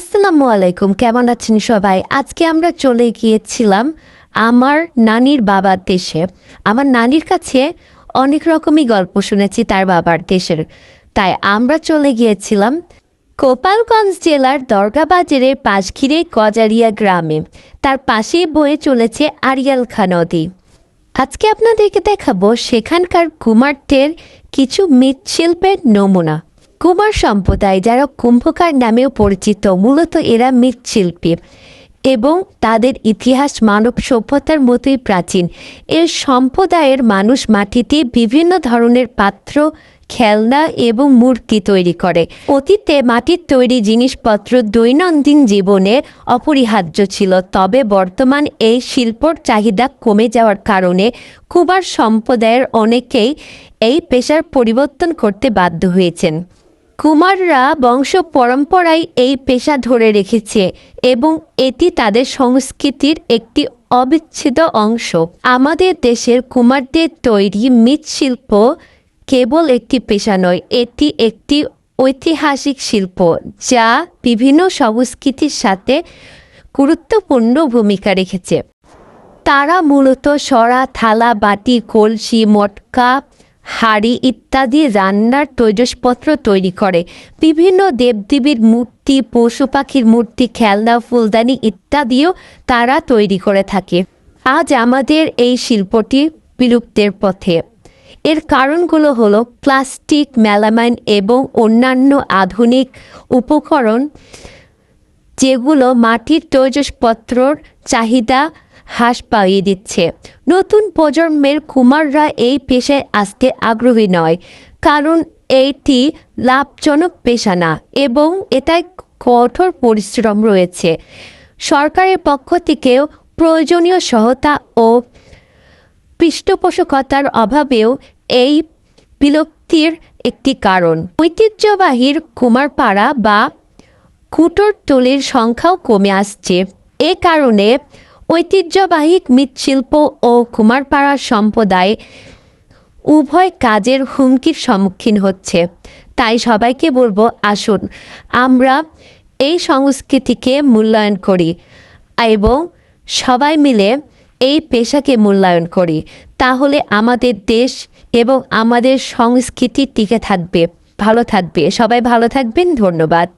আসসালামু আলাইকুম, কেমন আছেন সবাই? আজকে আমরা চলে গিয়েছিলাম আমার নানির বাবার দেশে। আমার নানির কাছে অনেক রকমই গল্প শুনেছি তার বাবার দেশের, তাই আমরা চলে গিয়েছিলাম গোপালগঞ্জ জেলার দরগাবাজারের পাশঘিরে গজারিয়া গ্রামে। তার পাশেই বয়ে চলেছে আড়িয়াল খাঁ নদী। আজকে আপনাদেরকে দেখাবো সেখানকার কুমারদের কিছু মৃৎশিল্পের নমুনা। কুমার সম্প্রদায়, যারা কুম্ভকার নামেও পরিচিত, মূলত এরা মৃৎশিল্পী এবং তাদের ইতিহাস মানব সভ্যতার মতোই প্রাচীন। এর সম্প্রদায়ের মানুষ মাটিতে বিভিন্ন ধরনের পাত্র, খেলনা এবং মূর্তি তৈরি করে। অতীতে মাটির তৈরি জিনিসপত্র দৈনন্দিন জীবনে অপরিহার্য ছিল, তবে বর্তমান এই শিল্পর চাহিদা কমে যাওয়ার কারণে কুমার সম্প্রদায়ের অনেকেই এই পেশার পরিবর্তন করতে বাধ্য হয়েছেন। কুমাররা বংশ পরম্পরায় এই পেশা ধরে রেখেছে এবং এটি তাদের সংস্কৃতির একটি অবিচ্ছেদ্য অংশ। আমাদের দেশের কুমারদের তৈরি মৃৎশিল্প কেবল একটি পেশা নয়, এটি একটি ঐতিহাসিক শিল্প যা বিভিন্ন সংস্কৃতির সাথে গুরুত্বপূর্ণ ভূমিকা রেখেছে। তারা মূলত সরা, থালা, বাটি, কলসি, মটকা, হাঁড়ি ইত্যাদি রান্নার তৈজসপত্র তৈরি করে। বিভিন্ন দেবদেবীর মূর্তি, পশু পাখির মূর্তি, খেলনা, ফুলদানি ইত্যাদিও তারা তৈরি করে থাকে। আজ আমাদের এই শিল্পটি বিলুপ্তের পথে। এর কারণগুলো হলো প্লাস্টিক, মেলামাইন এবং অন্যান্য আধুনিক উপকরণ, যেগুলো মাটির তৈজসপত্রর চাহিদা হ্রাস পাইয়ে দিচ্ছে। নতুন প্রজন্মের কুমাররা এই পেশায় আসতে আগ্রহী নয়, কারণ এইটি লাভজনক পেশা না এবং এটায় কঠোর পরিশ্রম রয়েছে। সরকারের পক্ষ থেকেও প্রয়োজনীয় সহায়তা ও পৃষ্ঠপোষকতার অভাবেও এই বিলুপ্তির একটি কারণ। ঐতিহ্যবাহী কুমারপাড়া বা কুটোরটুলির সংখ্যাও কমে আসছে। এ কারণে ঐতিহ্যবাহী মৃৎশিল্প ও কুমারপাড়া সম্প্রদায় উভয় কাজের হুমকির সম্মুখীন হচ্ছে। তাই সবাইকে বলবো, আসুন আমরা এই সংস্কৃতিকে মূল্যায়ন করি এবং সবাই মিলে এই পেশাকে মূল্যায়ন করি। তাহলে আমাদের দেশ এবং আমাদের সংস্কৃতি টিকে থাকবে, ভালো থাকবে। সবাই ভালো থাকবেন। ধন্যবাদ।